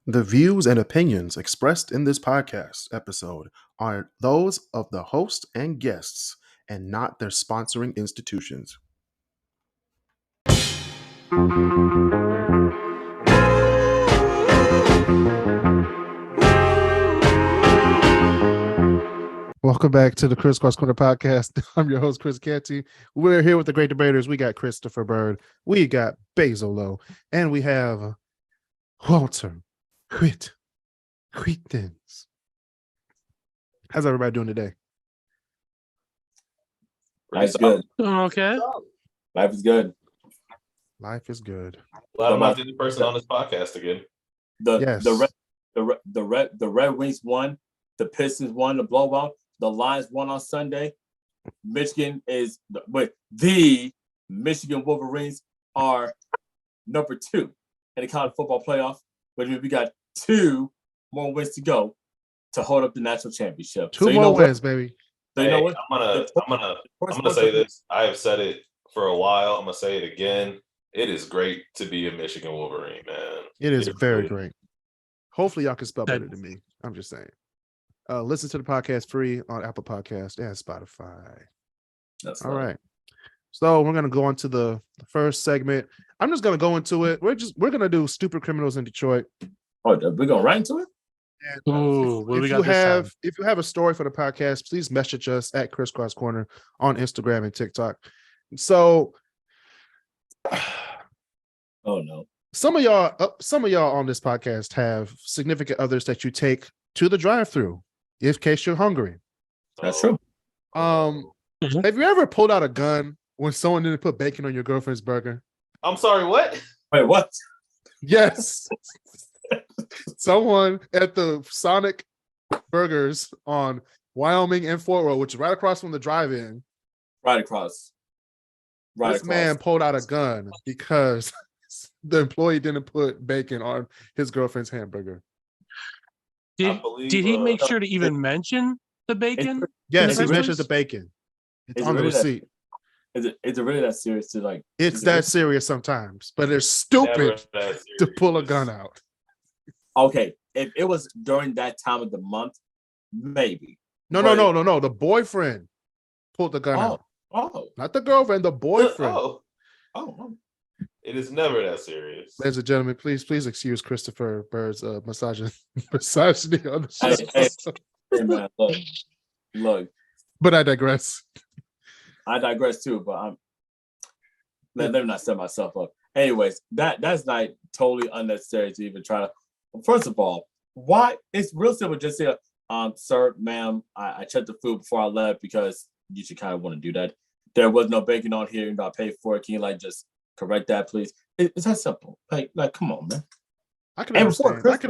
The views and opinions expressed in this podcast episode are those of the host and guests and not their sponsoring institutions. Welcome back to the Kris Corner podcast. I'm your host, Chris Canty. We're here with the Great Debaters. We got Christopher Bird, we got Basil Lowe, and we have Walter Quitens. How's everybody doing today? Life's good. Okay. Life is good. Life is good. Glad I'm not the only person on this podcast again. The Red Wings won. The Pistons won the blowout. The Lions won on Sunday. Michigan is the Michigan Wolverines are number 2 in the college football playoff. Which means we got 2 more wins to go to hold up the national championship. Two more wins, baby. So you know what? I'm gonna say this. I have said it for a while. I'm gonna say it again. It is great to be a Michigan Wolverine, man. It is very great. Hopefully, y'all can spell better than me. I'm just saying. Listen to the podcast free on Apple Podcasts and Spotify. That's all right. So we're gonna go into the first segment. I'm just gonna go into it. We're gonna do stupid criminals in Detroit. Oh, we're going right into it. And, if you have a story for the podcast, please message us at Kris Corner on Instagram and TikTok. So, oh no, some of y'all on this podcast have significant others that you take to the drive-through in case you're hungry. That's true. Have you ever pulled out a gun when someone didn't put bacon on your girlfriend's burger? I'm sorry, what? Wait, what? Yes. Someone at the Sonic Burgers on Wyoming and Fort Worth, which is right across from the drive-in. Right across. This man pulled out a gun because the employee didn't put bacon on his girlfriend's hamburger. Did he make sure to even mention the bacon? Yes, he mentions the bacon. It's on the receipt. Is it really that serious to like? It's that serious sometimes, but it's stupid to pull a gun out. Okay, if it was during that time of the month, maybe. No. The boyfriend pulled the gun out. Oh, not the girlfriend, the boyfriend. Oh. It is never that serious. Ladies and gentlemen, please excuse Christopher Bird's misogyny on the show. Hey, man, look. But I digress. I digress too, but let me not set myself up. Anyways, that's not totally unnecessary to even try to. First of all, why? It's real simple. Just say, sir, ma'am, I checked the food before I left because you should kind of want to do that. There was no bacon on here, and I paid for it. Can you just correct that, please? It's that simple. Like, come on, man. I can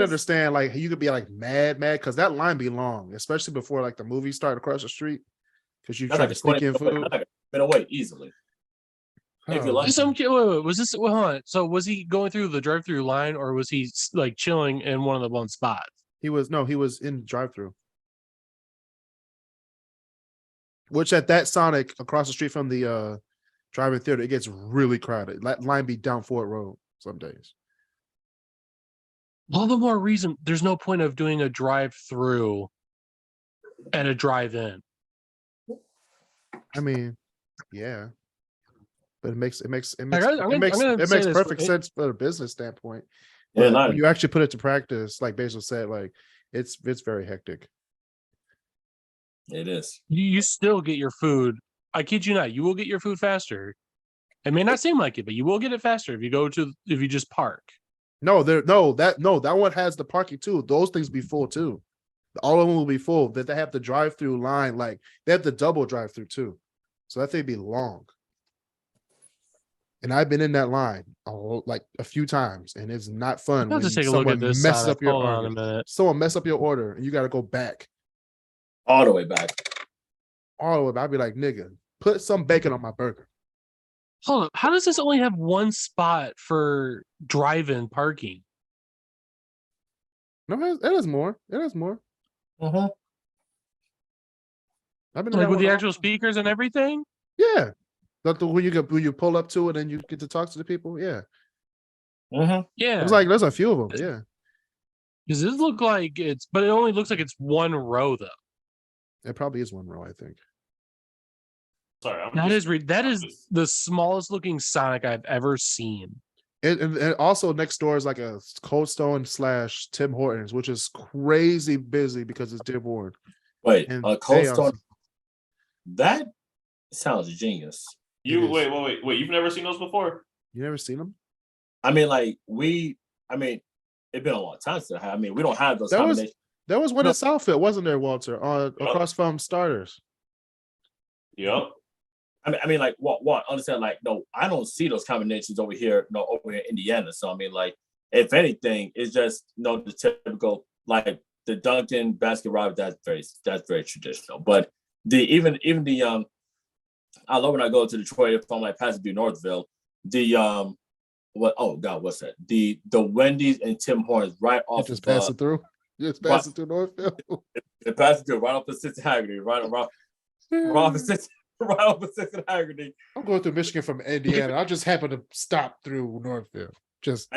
understand. Like, you could be like mad, because that line be long, especially before like the movie started across the street. Because you try to sneak in food. Been away easily. If you like, wait, was this? Hold on. So was he going through the drive-through line, or was he like chilling in one of the one spots? He was in the drive-through. Which at that Sonic across the street from the drive-in theater, it gets really crowded. That line be down Fort Road some days. All the more reason there's no point of doing a drive-through and a drive-in. I mean, yeah, but it makes perfect sense from a business standpoint. Yeah, when you actually put it to practice, like Basil said, like it's very hectic. It is. You still get your food. I kid you not. You will get your food faster. It may not seem like it, but you will get it faster if you just park. That one has the parking too. Those things be full too. All of them will be full. That they have the drive-through line, like they have the double drive-through too. So that thing be long. And I've been in that line like a few times, and it's not fun when someone messes up your order. Someone mess up your order, and you got to go back. All the way back. I'd be like, nigga, put some bacon on my burger. Hold up. How does this only have one spot for drive-in parking? No, it has more. It has more. Uh-huh. I've been like with the actual speakers and everything? Yeah. When you pull up to it and you get to talk to the people, yeah. Mm-hmm. Yeah. It was like there's a few of them, yeah. Does this look like but it only looks like it's one row though. It probably is one row, I think. Sorry, That is the smallest looking Sonic I've ever seen. And also next door is like a Cold Stone / Tim Hortons, which is crazy busy because it's Tim Hortons. Wait, And Cold Stone. That sounds genius. Wait. You've never seen those before? You never seen them? I mean, like it's been a long time since we don't have those combinations. There was one in Southfield, wasn't there, Walter? Across from Starters. Yep. I mean, like, what? Understand? Like, no, I don't see those combinations over here in Indiana. So, I mean, like, if anything, it's just the typical, like, the Dunkin' basket robber. That's very traditional. But even the I love when I go to Detroit if I'm like passing through Northville. What's that? The Wendy's and Tim Hortons right off. Just passing through. Just passing through Northville. It passes through right off the Cincinnati, right off the Cincinnati. I'm going through Michigan from Indiana. I just happen to stop through Northville. Just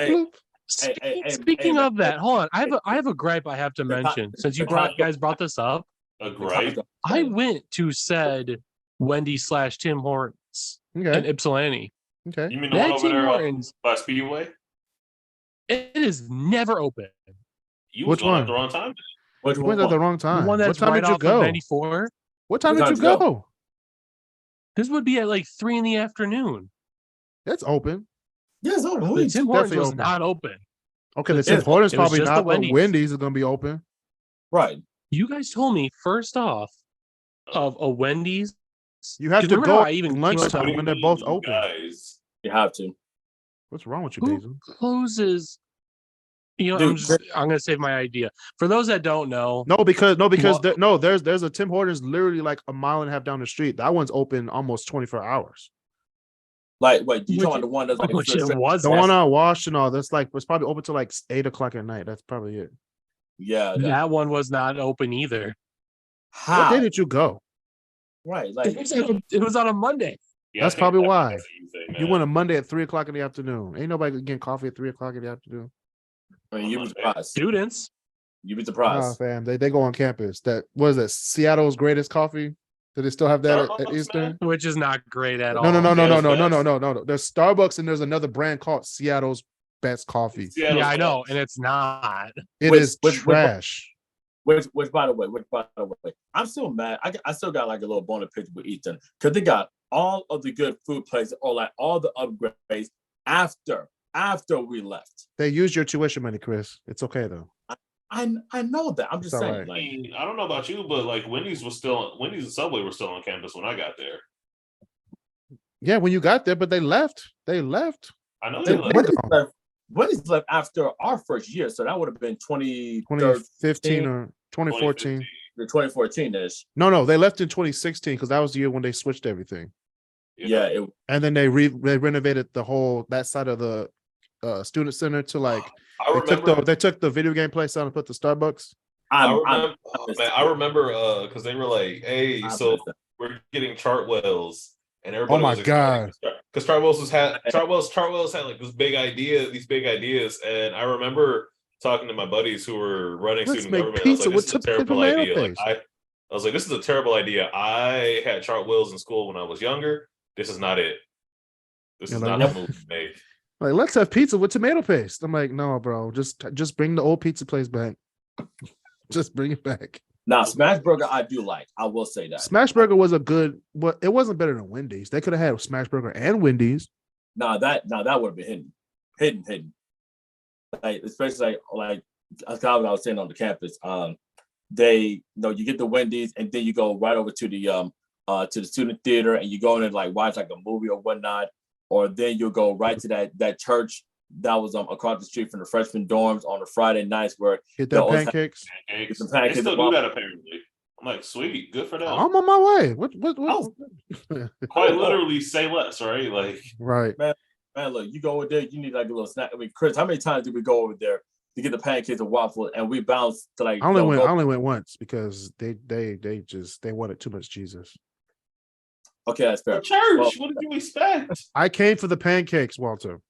Speaking of that, hold on. I have a gripe I have to mention since you guys brought this up. A gripe? I went to said Wendy's / Tim Hortons in Ypsilanti. Okay. You mean the one over there by Speedway? It is never open. You was going at the wrong time. Which one at the wrong time? The one that's what time right did you off go? of 94. What time did you go? This would be at like 3 in the afternoon. It's open. Yeah, it's open. The Tim Hortons was not open. Okay, the Tim Hortons probably not, but Wendy's is going to be open. Right. You guys told me first off of a Wendy's. You have to go lunchtime when they're both open. Guys. You have to. What's wrong with you, Basil? Closes. I'm going to save my idea. For those that don't know. There's a Tim Hortons literally like a mile and a half down the street. That one's open almost 24 hours. Like, wait, you talking the one that's like the one on Wash and all that's like it's probably open till like 8 o'clock at night. That's probably it. Yeah. That one was not open either. How? What day did you go? Right. Like it was on a Monday. Yeah, that's probably why. You went a Monday at 3 o'clock in the afternoon. Ain't nobody getting coffee at 3 o'clock in the afternoon. I mean, you'd be surprised. Students. You'd be surprised. Oh, fam. They go on campus. What is that? Seattle's greatest coffee? Do they still have that at Eastern? Which is not great at all. No. There's Starbucks and there's another brand called Seattle's Best Coffee. Yeah, I know, and it's not. It is trash. Which by the way, I'm still mad. I still got like a little bone to pick with Ethan because they got all of the good food places or like all the upgrades after we left. They used your tuition money, Chris. It's okay though. I know that. I'm just saying. Right. Like, I don't know about you, but like Wendy's and Subway were still on campus when I got there. Yeah, when you got there, but they left. I know they left. Wendy's left after our first year, so that would have been 2015 or 2014. The 2014-ish. No, they left in 2016 because that was the year when they switched everything. Yeah, and then they renovated the whole that side of the student center to like. They took the video game place out and put the Starbucks. I remember because they were like, "Hey, so we're getting Chartwell's," and everybody. Oh my god! Because Chartwell's had like these big ideas, and I remember talking to my buddies who were running student government. I was like, "This is a terrible idea." Like, I was like, "This is a terrible idea." I had Chartwell's in school when I was younger. This is not it. This is not the move to make. Like, let's have pizza with tomato paste. I'm like, no, bro, just bring the old pizza place back. Just bring it back. Now, Smash Burger, I do like. I will say that Smash Burger was a good. Well, it wasn't better than Wendy's. They could have had Smash Burger and Wendy's. That would have been hidden. Like especially like what I was saying on the campus. You get the Wendy's and then you go right over to the student theater and you go in and like watch like a movie or whatnot. Or then you'll go right to that church that was across the street from the freshman dorms on the Friday nights where get them pancakes. Get some They pancakes. still do that apparently. I'm like, sweet, good for them. I'm on my way. What? Quite literally, say less, right? Like, right, man. Look, you go over there, you need like a little snack. I mean, Chris, how many times did we go over there to get the pancakes and waffles, and we bounced to like? I only went once because they wanted too much Jesus. Okay, that's fair. Church, what did you expect? I came for the pancakes, Walter.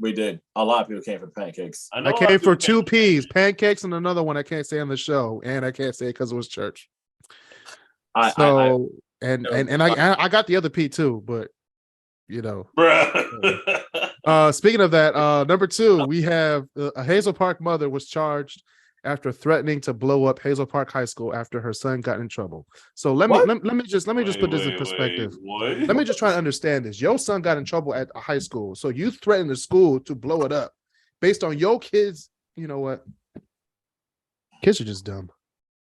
We did. A lot of people came for pancakes. I came for 2 P's, pancakes, and another one I can't say on the show, and I can't say it because it was church. I got the other P too, but you know. Speaking of that, number 2, we have a Hazel Park mother was charged after threatening to blow up Hazel Park High School after her son got in trouble. So let me just put this in perspective. Let me just try to understand this. Your son got in trouble at a high school, so you threatened the school to blow it up based on your kids. You know what? Kids are just dumb.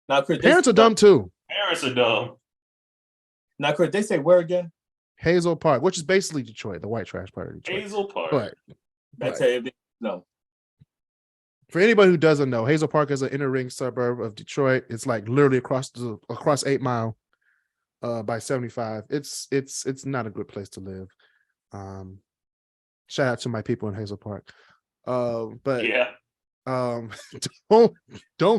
Now, Chris, parents are dumb too. Parents are dumb. Now, Chris, they say where again? Hazel Park, which is basically Detroit, the white trash part of Detroit. Hazel Park. No. For anybody who doesn't know, Hazel Park is an inner ring suburb of Detroit. It's like literally across 8 Mile by 75. It's not a good place to live. Shout out to my people in Hazel Park. But yeah. Don't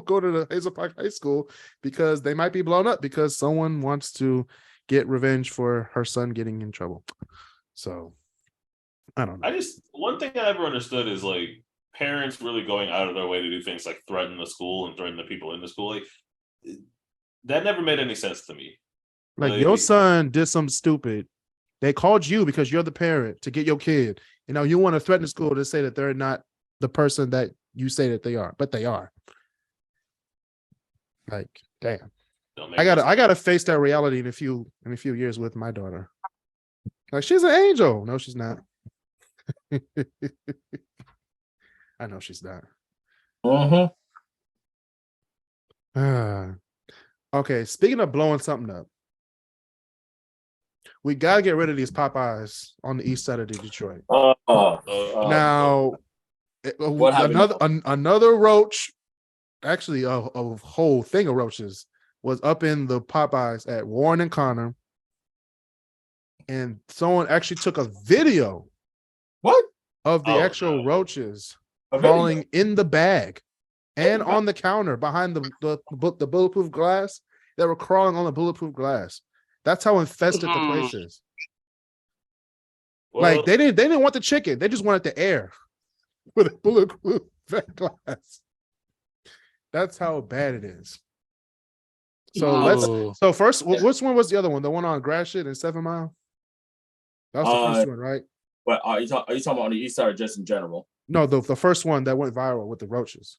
go to the Hazel Park High School because they might be blown up because someone wants to get revenge for her son getting in trouble. So I don't know. One thing I never understood is like parents really going out of their way to do things like threaten the school and threaten the people in the school. Like that never made any sense to me. Like your son did something stupid. They called you because you're the parent to get your kid. You know, you want to threaten the school to say that they're not the person that you say that they are, but they are. Like, damn. I gotta face that reality in a few years with my daughter. Like, she's an angel. No, she's not. I know she's not. Okay, speaking of blowing something up, we gotta get rid of these Popeyes on the east side of Detroit. Now, another roach, actually a whole thing of roaches, was up in the Popeyes at Warren and Connor, and someone actually took a video. What? Of the actual roaches crawling in the bag and on the counter behind the bulletproof glass. They were crawling on the bulletproof glass. That's how infested the place is. Well, like they didn't want the chicken. They just wanted the air with a bulletproof glass. That's how bad it is. So first, which one was the other one? The one on Gratiot and 7 Mile? That was the first one, right? But are you talking about on the east side or just in general? No, the first one that went viral with the roaches.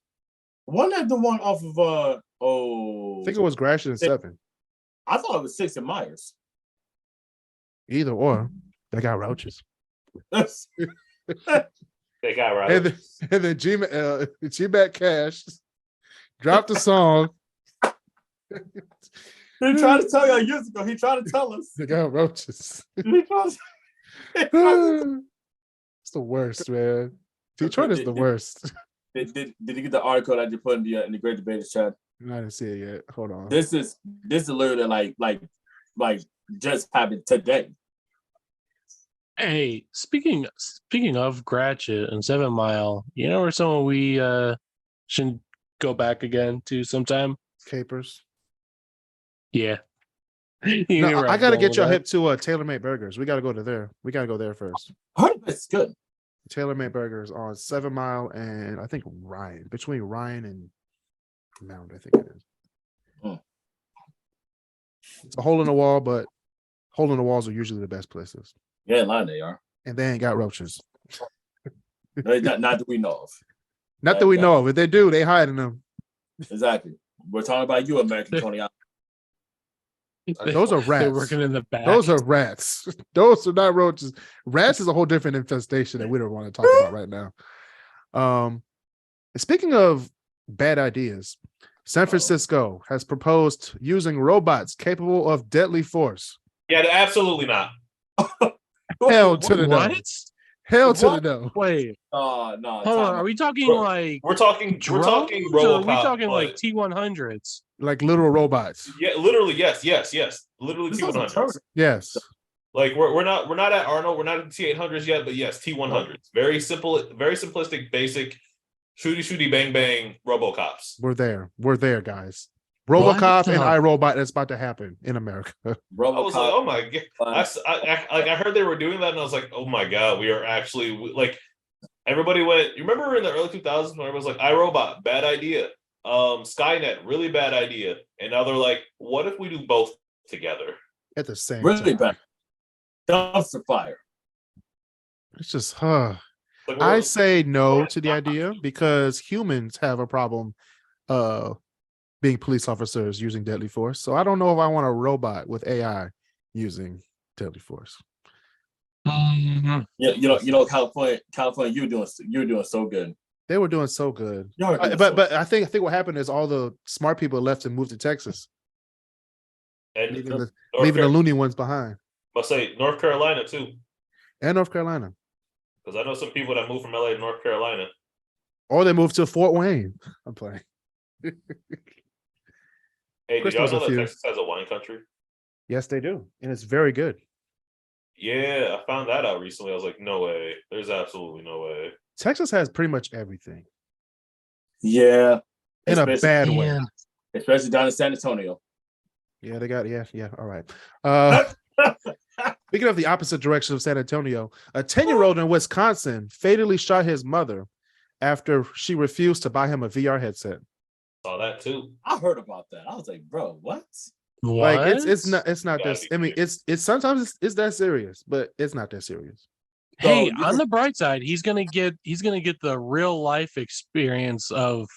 Wasn't that the one off of I think it was Gratiot and 7. I thought it was 6 and Myers. Either or, they got roaches. They got roaches. And then G-Mac Cash dropped a song. He tried to tell you years ago. He tried to tell us. They got roaches. It's the worst, man. Detroit is the worst. Did you get the article that you put in the Great Debaterz chat? I didn't see it yet. Hold on. This is literally like just happened today. Hey, speaking of Gratiot and 7 Mile, you know where someone we should go back again to sometime? Capers. Yeah. No, I gotta get y'all hip to Tailor-Made Burgers. We gotta go to there. We gotta go there first. It's good. Tailor-Made Burgers on 7 Mile and I think Ryan, between Ryan and Mound, I think it is. It's a hole in the wall, but hole in the walls are usually the best places. Yeah, in line they are. And they ain't got roaches. not that we know of. Not that we know of. If they do, they hide in them. Exactly. We're talking about you, American Tony. Those are rats. They're working in the back. Those are rats. Those are not roaches. Rats is a whole different infestation that we don't want to talk about right now. Speaking of bad ideas, San Francisco has proposed using robots capable of deadly force. Yeah, absolutely not. Hell to the no. Hell to the no. Wait. No. Hold on. Are we talking like we're talking RoboCop? Are we talking like T100s? Like literal robots? Yeah, literally. Yes. Literally T100s. Yes. Like we're not at Arnold. We're not at T800s yet, but yes, T100s. Very simple, very simplistic, basic, shooty bang bang RoboCops. We're there, guys. RoboCop and iRobot. That's about to happen in America. I was like, oh my god! I heard they were doing that, and I was like, oh my god, we are actually like. everybody went. You remember in the early 2000s when everybody was like, iRobot, bad idea. Skynet, really bad idea. And now they're like, what if we do both together at the same really time? Bad. Dumpster fire. It's just, like I say no to the idea because humans have a problem being police officers using deadly force. So I don't know if I want a robot with AI using deadly force. Yeah, you know, California, you're doing so good. They were doing so good, but I think what happened is all the smart people left and moved to Texas, and leaving the loony ones behind. I'll say North Carolina too, and North Carolina, because I know some people that moved from LA to North Carolina, or they moved to Fort Wayne. I'm playing. Hey, did y'all know that Texas has a wine country? Yes, they do, and it's very good. Yeah, I found that out recently. I was like, no way. There's absolutely no way. Texas has pretty much everything. Yeah. In a bad way. Especially down in San Antonio. Yeah, they got, yeah. All right. Speaking of the opposite direction of San Antonio, a 10-year-old in Wisconsin fatally shot his mother after she refused to buy him a VR headset. Saw that too. I heard about that. I was like, bro, what? Like it's not this. I mean, it's sometimes it's that serious, but it's not that serious. Hey, on the bright side, he's gonna get the real life experience of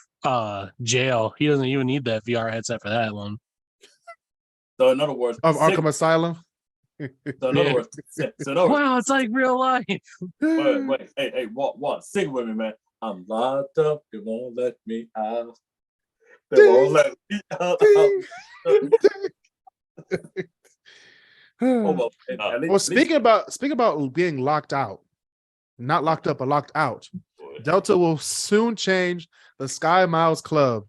jail. He doesn't even need that VR headset for that one. So in other words, of Arkham Asylum. So in other words, wow, it's like real life. Wait, hey, what? Sing with me, man. I'm locked up. They won't let me out. They won't let me out. Well, speaking about being locked out, not locked up, but locked out. Delta will soon change the Sky Miles Club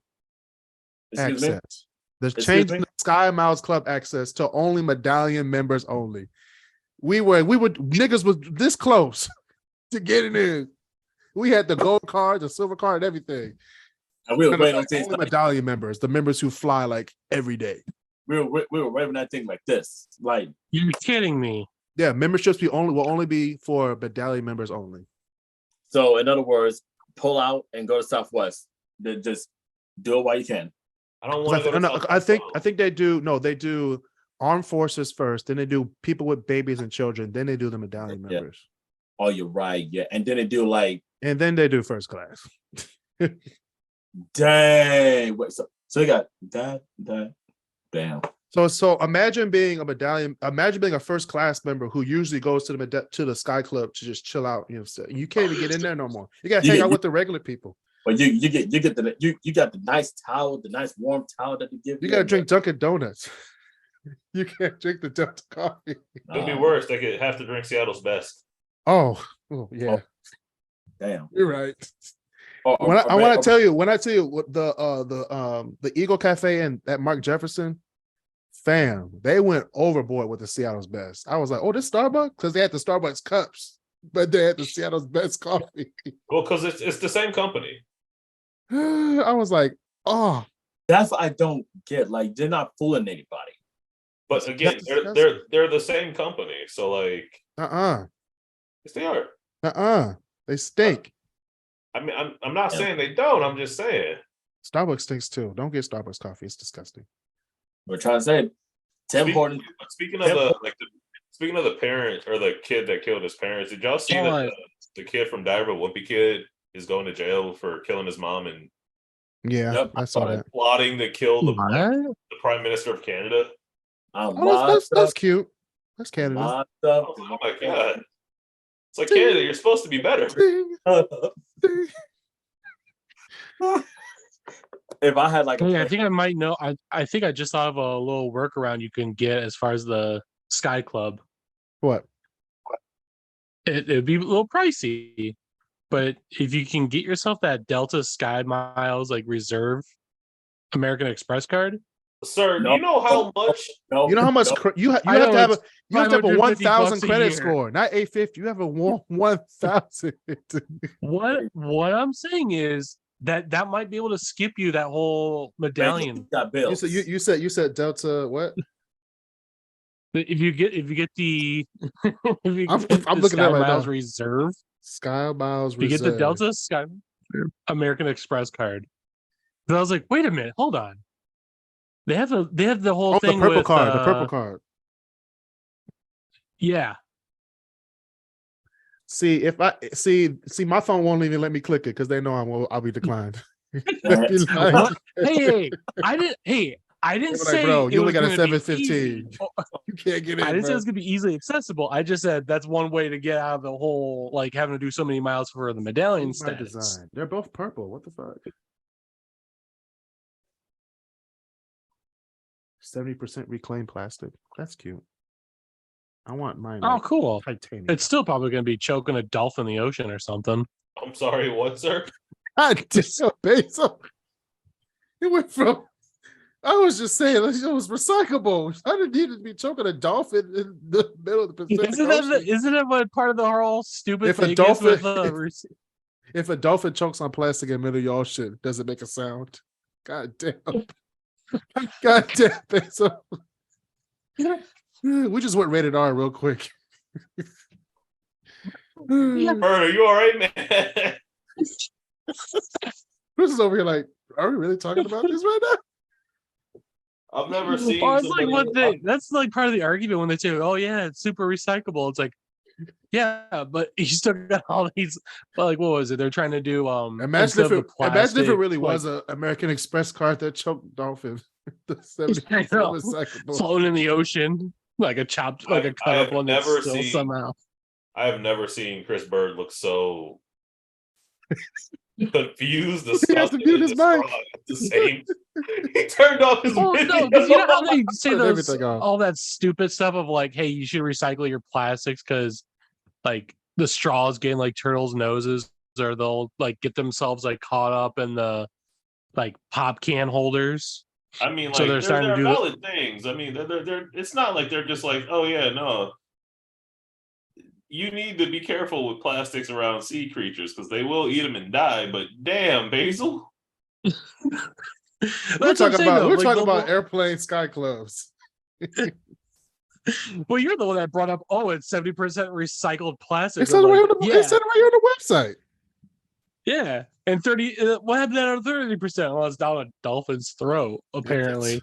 access. They're changing the Sky Miles Club access to only medallion members only. Niggas was this close to getting in. We had the gold card, the silver card, and everything. And we were waiting on only medallion members, the members who fly like every day. We were waving that thing like this. Like, you're kidding me. Yeah, memberships will only be for medallion members only. So in other words, pull out and go to Southwest. Then just do it while you can. I don't want to go to I think they do. No, they do armed forces first. Then they do people with babies and children. Then they do the medallion members. Oh, you're right. Yeah, and then they do like. And then they do first class. Dang. Wait, so you got that. Damn. So imagine being a medallion. Imagine being a first class member who usually goes to the Sky Club to just chill out. You know, so you can't even get in there no more. You got to hang out with the regular people. But you got the nice towel, the nice warm towel that they give you. You got to drink Dunkin' Donuts. You can't drink the Delta coffee. It'd be worse. They could have to drink Seattle's best. Oh yeah. Oh, damn. You're right. When I tell you what the Eagle Cafe and at Mark Jefferson, fam, they went overboard with the Seattle's best. I was like, oh, this Starbucks? Because they had the Starbucks cups, but they had the Seattle's best coffee. Well, because it's the same company. I was like, oh. That's what I don't get. Like, they're not fooling anybody. But again, they're the same company. So like yes, they are. They stink. I mean, I'm not saying they don't. I'm just saying Starbucks stinks too. Don't get Starbucks coffee. It's disgusting. We're trying to say Speaking of the parent or the kid that killed his parents, did y'all see that the kid from Diver Wimpy Kid is going to jail for killing his mom and I saw that. Plotting to kill the Prime Minister of Canada? That's cute. That's Canada. Oh my god. It's like Canada, you're supposed to be better. If I had like I think I might know. I think I just thought of a little workaround you can get as far as the Sky Club. What? It'd be a little pricey, but if you can get yourself that Delta Sky Miles like reserve American Express card, sir, do you know how much? You know how much you have to have a 1,000 credit score, not 850. You have a 1,000. What I'm saying is that might be able to skip you that whole medallion. Got bills. You said Delta what? If you get the I'm looking at it right Miles now. Reserve, Sky Miles you Reserve. get the Delta Sky American Express card. So I was like, wait a minute, hold on. They have the whole thing the purple with card. The purple card. Yeah. See, if I see my phone won't even let me click it because they know I'll be declined. Hey, I didn't say, like, bro, you only got a 715. You can't get in. I didn't say it bro. was gonna be easily accessible. I just said that's one way to get out of the whole like having to do so many miles for the medallion By status. design. They're both purple. What the fuck? 70% reclaimed plastic. That's cute. I want mine. Oh, cool. Titanium. It's still probably gonna be choking a dolphin in the ocean or something. I'm sorry, what, sir? God damn, Basil. It went from. I was just saying it was recyclable. I didn't need to be choking a dolphin in the middle of the Pacific Ocean. Isn't that what part of the whole stupid If thing a dolphin, is with if a dolphin chokes on plastic in the middle of the ocean, does it make a sound? God damn. God damn, Basil. We just went rated R real quick. Bird, are you all right, man? Chris is over here like, are we really talking about this right now? I've never seen. Well, it's like that's like part of the argument when they say, "Oh yeah, it's super recyclable." It's like, yeah, but you still got all these. Like, what was it? They're trying to do. Imagine if it really was an American Express card that choked dolphin. Floating in the ocean like a chopped, like a cut up one. Never seen somehow. I have never seen Chris Bird look so confused. He has to mute his mic. The same. He turned off his video. No, because you know how they say all that stupid stuff of like, hey, you should recycle your plastics because like the straws getting like turtles' noses, or they'll like get themselves like caught up in the like pop can holders. I mean, like, so they're starting to do valid things. I mean, they're it's not like they're just like, oh yeah, no. You need to be careful with plastics around sea creatures because they will eat them and die. But damn, Basil. We're talking about airplane sky clubs. Well, you're the one that brought up. Oh, it's 70% recycled plastic. It said it right on the website. Yeah, and 30. What happened to that 30%? Well, it's down a dolphin's throat, apparently.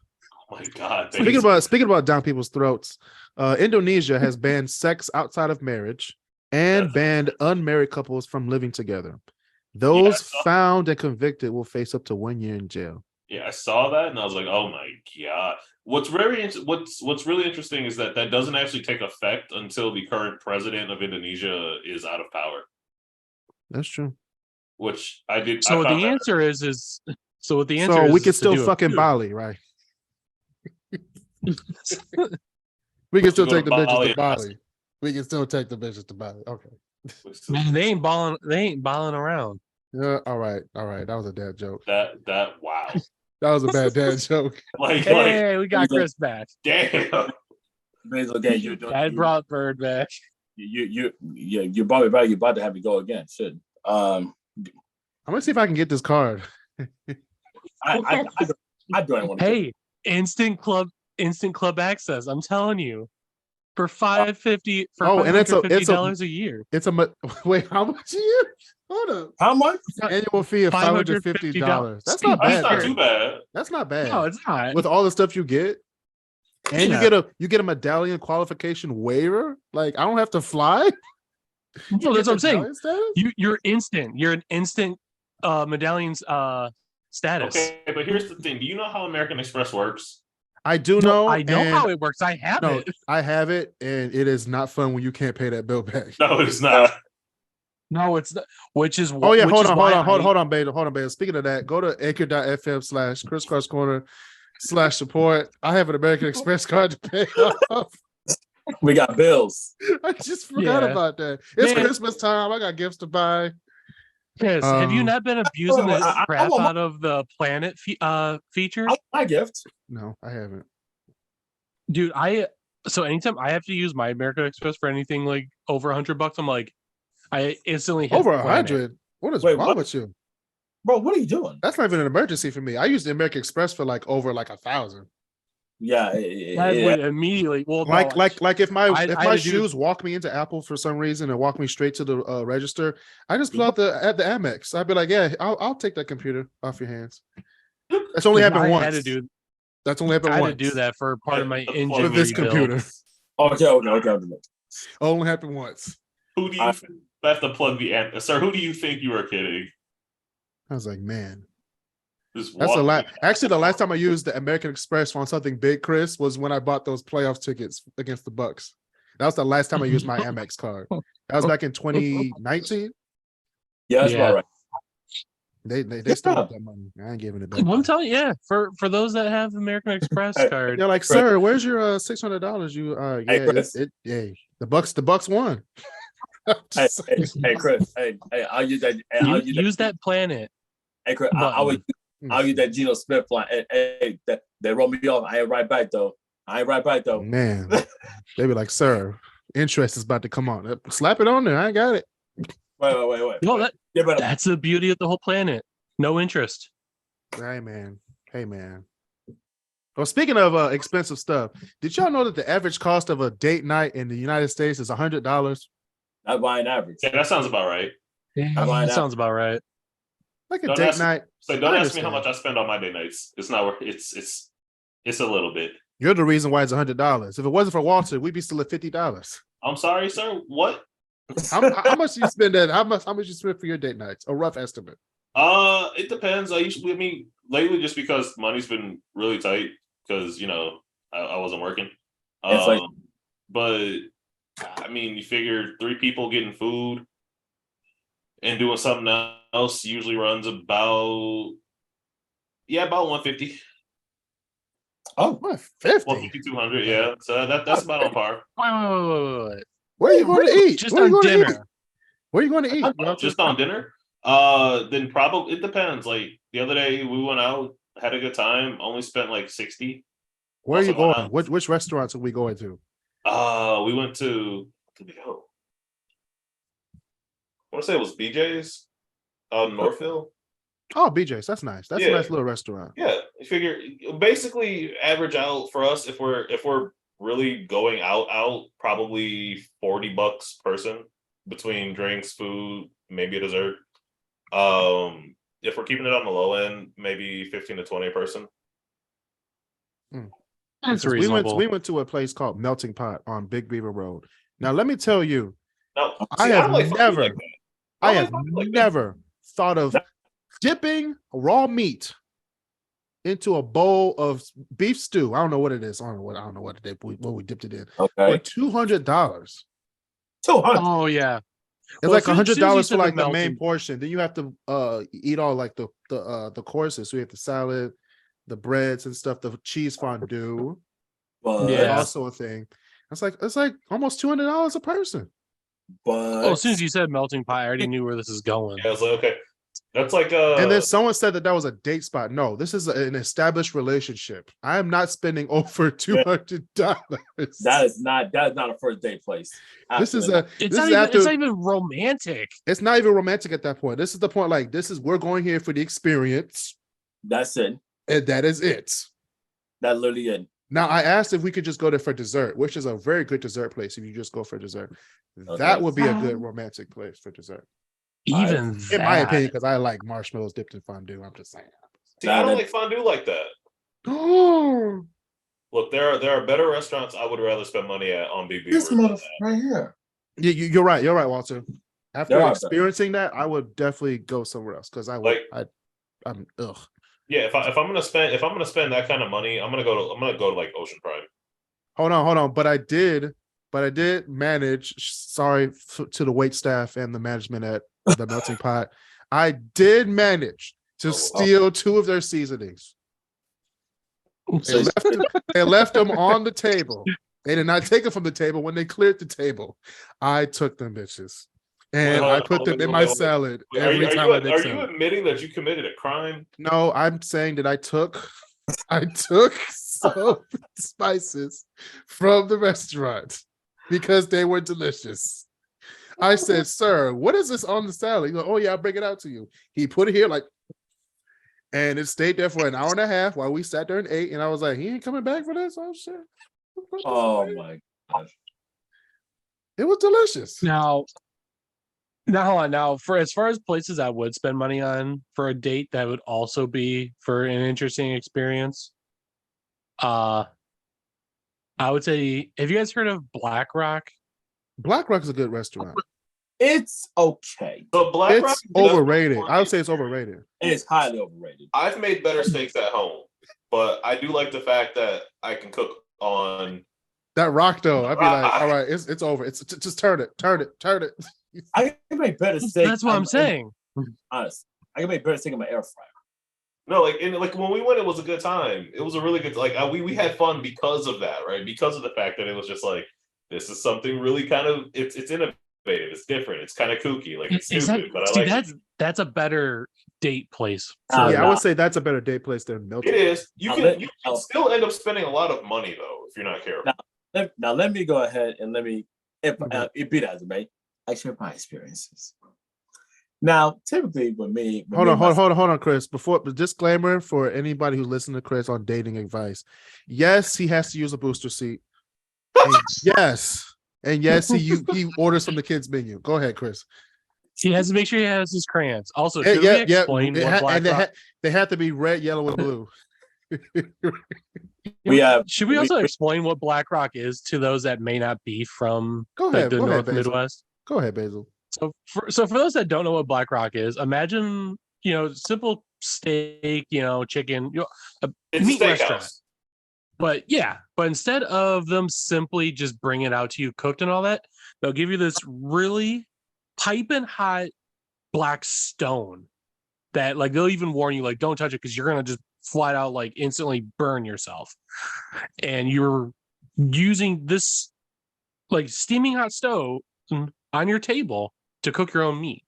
Oh my god! Speaking about down people's throats, Indonesia has banned sex outside of marriage and banned unmarried couples from living together. Those found and convicted will face up to 1 year in jail. Yeah, I saw that and I was like, "Oh my god!" What's really interesting is that doesn't actually take effect until the current president of Indonesia is out of power. That's true. Which I did. So the answer is so what the answer so is. We can still fucking Bali, right? We can still take the bitches to Bali. We can still take the bitches to Bali. Okay. Man, they ain't balling around. Yeah. All right. That was a dad joke. That wow. That was a bad dad joke. Hey, we got Chris back. Damn. I brought Bird back. You're probably right. You're about to have me go again. Shit. I'm gonna see if I can get this card. I don't want to. Hey, instant club access. I'm telling you, for $550 for and it's $550 a year. It's a wait. How much a year? Hold up. How much? Annual fee of $550. That's not bad. That's not too bad. That's not bad. No, it's not. With all the stuff you get, and you get a medallion qualification waiver. Like I don't have to fly. No, that's what I'm saying. You're instant. You're an instant medallions status. Okay, but here's the thing. Do you know how American Express works? I do know. I know how it works. I have it. I have it, and it is not fun when you can't pay that bill back. No, it's not. No, it's not. Which is hold on, babe. Speaking of that, go to anchor.fm/ChrisCrossCorner/support. I have an American Express card to pay off. We got bills. I just forgot about that. It's Christmas time. I got gifts to buy. Chris, have you not been abusing the crap out of the planet feature? My gift. No, I haven't. Dude, so anytime I have to use my American Express for anything like over $100, I'm like, I instantly hit over 100. What is wrong with you, bro? What are you doing? That's not even an emergency for me. I use the American Express for like over like 1,000. Yeah, That would immediately. Well, like if my shoes walk me into Apple for some reason and walk me straight to the register, I just pull out the Amex. I'd be like, yeah, I'll take that computer off your hands. That's only happened once. That's only happened once. I had to do that for part of my engine with this computer. Okay. Only happened once. Who do you have to plug the app? Sir, who do you think you are kidding? I was like, man. That's a lot. Actually, the last time I used the American Express on something big, Chris, was when I bought those playoff tickets against the Bucks. That was the last time I used my Amex card. That was back in 2019. Yeah, that's about right. They still got that money. I ain't giving it back. I'm telling you, for those that have American Express card, they're like, sir, where's your $600? The Bucks won. hey, Chris. Hey, I'll use that. Use that planet. Hey, Chris, I'll use that Geno Smith line. Hey, they roll me off. I ain't right back though. Man, they be like, sir, interest is about to come on. Slap it on there. I ain't got it. Wait. No, that's the beauty of the whole planet. No interest. Hey, man. Well, speaking of expensive stuff, did y'all know that the average cost of a date night in the United States is $100? That's buying average. Yeah, that sounds about right. Yeah, that sounds about right. Like a date night. So don't ask me how much I spend on my date nights. It's not worth. It's a little bit. You're the reason why it's $100. If it wasn't for Walter, we'd be still at $50. I'm sorry, sir. What? How much do you spend at? How much you spend for your date nights? A rough estimate. It depends. Lately, just because money's been really tight, because I wasn't working. But I mean, you figure 3 people getting food and doing something else usually runs about $150. Oh, $150? $150, $200, yeah. So that's about on par. Wait. Where are you going to eat? Just on dinner. Where are you going to eat? Just on dinner? Then probably it depends. Like the other day we went out, had a good time, only spent like $60. Where are you going? Which restaurants are we going to? We went to, where did we go? I want to say it was BJ's out in Northville. Oh, BJ's, that's nice. That's a nice little restaurant. Yeah, you figure basically average out for us if we're really going out probably $40 person between drinks, food, maybe a dessert. If we're keeping it on the low end, maybe 15 to 20 a person. That's reasonable. We went to a place called Melting Pot on Big Beaver Road. Now, let me tell you, I have never thought of dipping raw meat into a bowl of beef stew. I don't know what it is. I don't know what we dipped it in. Okay. For $200. $200. Oh yeah. It's like $100 for like the main portion. Then you have to eat all like the courses. So you have the salad, the breads and stuff, the cheese fondue. Also a thing. It's like almost $200 a person. But as soon as you said melting pot, I already knew where this is going. Yeah, I was like, okay. That's like and then someone said that was a date spot. No, this is an established relationship. I am not spending over $200. That's not a first date place. Absolutely. It's not even romantic. It's not even romantic at that point. This is the point. Like, we're going here for the experience. That's it. And that is it. That's literally it. Now, I asked if we could just go there for dessert, which is a very good dessert place. If you just go for dessert, that would be a good romantic place for dessert. Even in my opinion, because I like marshmallows dipped in fondue. I'm just saying. See, I don't like fondue like that. Look, there are better restaurants I would rather spend money at on BB. This right here. You're right. You're right, Walter. After experiencing that, I would definitely go somewhere else because I'm ugh. Yeah, if I'm gonna spend that kind of money, I'm gonna go to like Ocean Prime. Hold on. But I did manage. Sorry to the wait staff and the management at the Melting Pot. I did manage to steal 2 of their seasonings. They left them on the table. They did not take them from the table when they cleared the table. I took them bitches. And I put them in my salad every time I did Are you admitting that you committed a crime? No, I'm saying that I took some spices from the restaurant because they were delicious. I said, sir, what is this on the salad? He goes, oh yeah, I'll bring it out to you. He put it here And it stayed there for an hour and a half while we sat there and ate. And I was like, he ain't coming back for this? Oh, shit. Oh, my gosh. It was delicious. Now, for as far as places I would spend money on for a date, that would also be for an interesting experience. I would say, have you guys heard of Black Rock? Black Rock is a good restaurant. It's okay. But Black Rock is overrated. I would say it's overrated. It's highly overrated. I've made better steaks at home, but I do like the fact that I can cook on that rock though. I'd be like, all right, it's over. It's just turn it. I can make better steak. That's what I'm saying. Honest, I can make better steak in my air fryer. No, like when we went, it was a good time. It was a really good we had fun because of that, right? Because of the fact that it was just like this is something really kind of it's innovative, it's different, it's kind of kooky, like it's stupid, but I like that's a better date place. I would say that's a better date place than Milton. It is. You can still end up spending a lot of money though if you're not careful. Now let me go ahead and it beat as me. I share my experiences. Now, typically with me, hold on, Chris. Before the disclaimer for anybody who listens to Chris on dating advice, yes, he has to use a booster seat. And yes, he orders from the kids menu. Go ahead, Chris. He has to make sure he has his crayons. Also, should we explain what Black Rock? They have to be red, yellow, and blue. Should we also explain what Black Rock is to those that may not be from the Midwest? Go ahead, Basil. So for those that don't know what Black Rock is, imagine simple steak, chicken, a meat restaurant. But instead of them simply just bring it out to you cooked and all that, they'll give you this really piping hot black stone that they'll even warn you don't touch it because you're gonna just flat out instantly burn yourself. And you're using this steaming hot stove on your table to cook your own meat.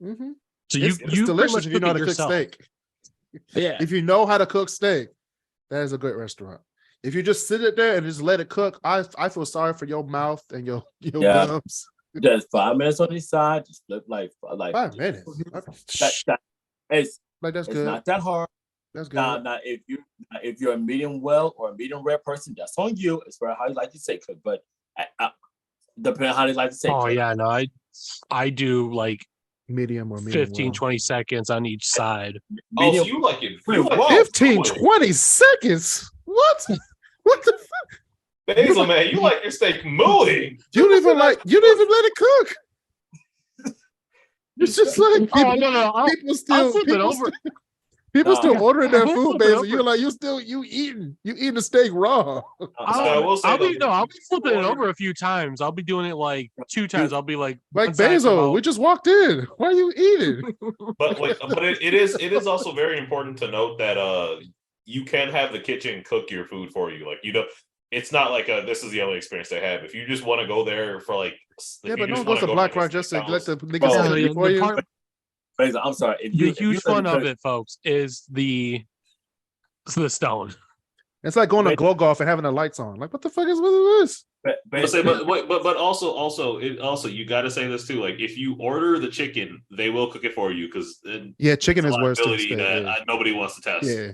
Mm-hmm. So it's delicious if you know how to cook steak. Yeah. If you know how to cook steak, that is a great restaurant. If you just sit it there and just let it cook, I feel sorry for your mouth and your gums. Just 5 minutes on each side. Just flip 5 minutes. It's good. Not that hard. That's good. Now, if you're a medium well or a medium rare person, that's on you. It's for how you like to say cook, but depending on how you like to say. Oh cook. Yeah, no, I do medium or medium 15, 20 seconds on each side. Medium. So you like it? 15, 20 seconds? What? What the fuck? Basil, man, you like your steak mooing. You don't even let it cook. It's just people still ordering their food, Basil. You're you eating the steak raw. I'll be flipping it over a few times. I'll be doing it 2 times. I'll be like Basil, we just walked in. Why are you eating? But it is also very important to note that you can have the kitchen cook your food for you. It's not this is the only experience they have. If you just want to go there for but no one goes to Black Rock just to let the niggas cook it for you. I'm sorry. The huge fun of it, folks, is the stone. It's like going to Glow Golf and having the lights on. What the fuck is with this? But also you got to say this too. If you order the chicken, they will cook it for you because chicken is worse. Nobody wants to test. Yeah.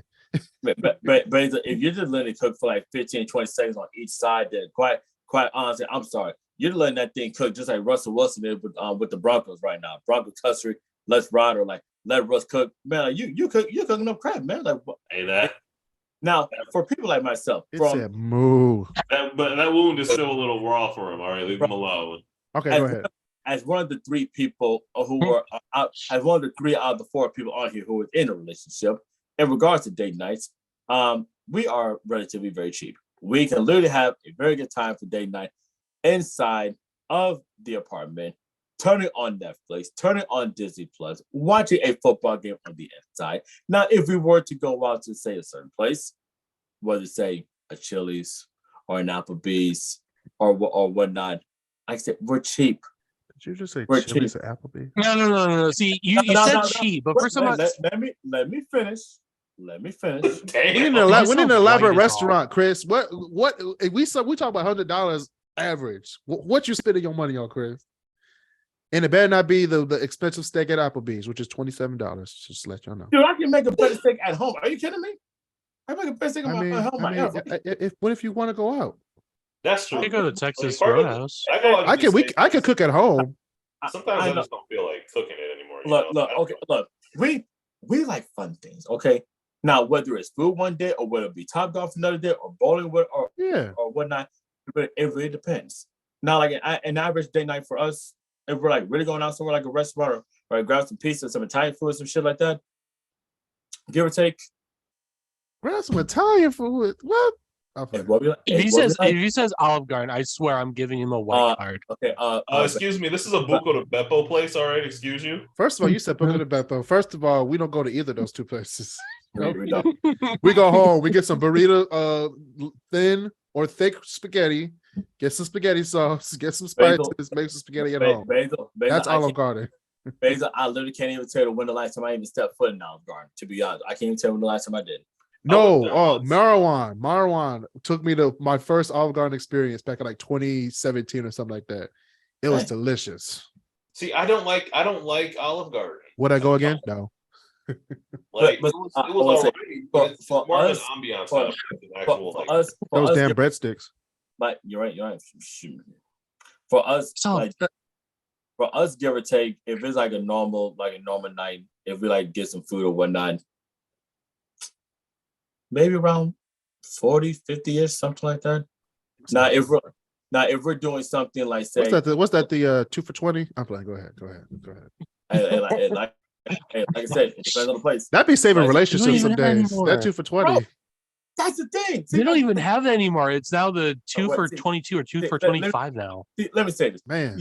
but if you're just letting it cook for 15, 20 seconds on each side, then quite honestly, I'm sorry, you're letting that thing cook just like Russell Wilson did with the Broncos right now. Broncos country, let's ride or let Russ cook. Man, you're cooking up crap, man. Hey, that. Now, for people like myself, that wound is still a little raw for him. All right, leave him alone. Okay, go ahead. As one of the 3 people who were as one of the 3 out of the 4 people on here who was in a relationship, in regards to date nights, we are relatively very cheap. We can literally have a very good time for date night inside of the apartment, turning on Netflix, turning on Disney Plus, watching a football game on the inside. Now, if we were to go out to say a certain place, whether say a Chili's or an Applebee's or whatnot, like I said, we're cheap. Did you just say we're Chili's cheap. or Applebee's? No. See, you said cheap, but first of all, let me finish. We need an elaborate restaurant, Chris. What we talk about $100 average. What you spending your money on, Chris? And it better not be the expensive steak at Applebee's, which is $27. Just to let y'all know. Dude, I can make a better steak at home. Are you kidding me? I make a better steak at home. What if you want to go out? That's true. You go to Texas Roadhouse. I can cook at home. Sometimes I just don't feel like cooking it anymore. Look. We like fun things, okay? Now, whether it's food one day or whether it be Top Golf another day or bowling or whatnot, it really depends. Now, like an average day night for us, if we're like really going out somewhere like a restaurant or grab some pizza, some Italian food, some shit like that, give or take. Grab some Italian food. What? If he says Olive Garden, I swear I'm giving him a white card. Okay. Excuse me. This is a Buco de Beppo place. All right. Excuse you. First of all, you said Buco de Beppo. First of all, we don't go to either of those two places. We go home. We get some burrito, thin or thick spaghetti. Get some spaghetti sauce. Get some spices. Make some spaghetti at home. That's Olive Garden. Basil, I literally can't even tell you when the last time I even stepped foot in Olive Garden. To be honest, I can't even tell you when the last time I did. No, Marwan took me to my first Olive Garden experience back in like 2017 or something like that. It was delicious. See, I don't like Olive Garden. Would I go again? No. It was all right. For more us, of an ambiance for us, those damn breadsticks. But you're right. For us, for us, give or take, if it's like a normal night, if we like get some food or whatnot, maybe around 40, 50-ish, something like that. Now, if we're doing something like, say, what's that? The 2 for $20? I'm playing. Go ahead. Like I said, it depends on the place. That'd be saving relationships some days. That 2 for $20. Bro, that's the thing. They don't even have that anymore. It's now the 2 for 22 or 2 for 25 now. Let me say this, man.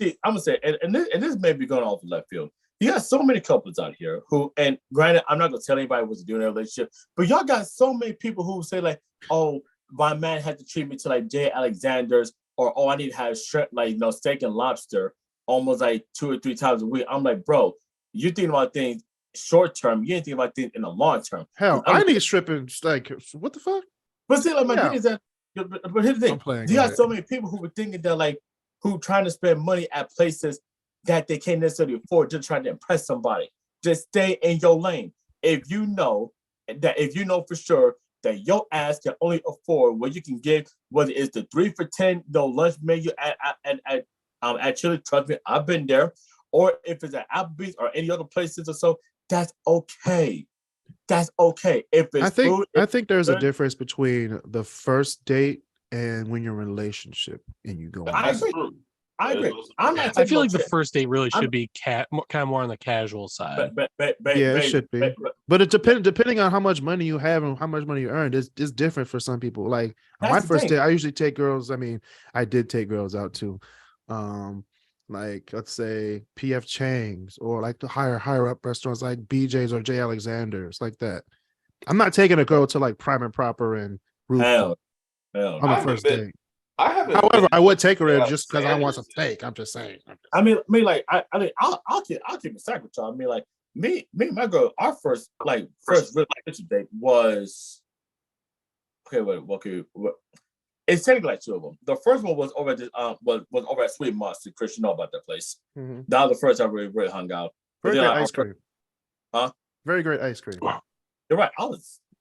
I'm gonna say, and this may be going off the left field. You got so many couples out here who, and granted, I'm not gonna tell anybody what to do in their relationship, but y'all got so many people who say like, "Oh, my man had to treat me to like J. Alexander's," or "Oh, I need to have shrimp, like steak and lobster, almost like 2 or 3 times a week." I'm like, bro, you think about things short term. You ain't think about things in the long term. Hell, I need shrimp and like what the fuck? But see, like my thing is that. But here's the thing: you got so many people who were thinking that like, who trying to spend money at places that they can't necessarily afford, just trying to impress somebody. Just stay in your lane. If you know for sure that your ass can only afford what you can get, whether it's the 3 for $10 lunch menu at Chili, trust me, I've been there, or if it's at Applebee's or any other places or so, that's okay. That's okay. If it's I think there's a difference between the first date and when you're in a relationship and you go. I agree. I feel like the first date really should be kind of more on the casual side. It should be. But it depending on how much money you have and how much money you earned, it's different for some people. Like on my first date, I usually take girls. I mean, I did take girls out too. Like let's say PF Chang's or like the higher up restaurants like BJ's or J. Alexander's, like that. I'm not taking a girl to like Prime and Proper and Roof on the first date. However, I would take her in just because I want some steak. I'm just saying. I mean, I'll keep it sack with y'all. I mean, like me and my girl, our first real relationship date was okay. It's technically like 2 of them. The first one was over at was over at Sweet Monster. Chris, you know about that place. Mm-hmm. That was the first time we really hung out. Very great ice cream. Huh? Very great ice cream. You're right.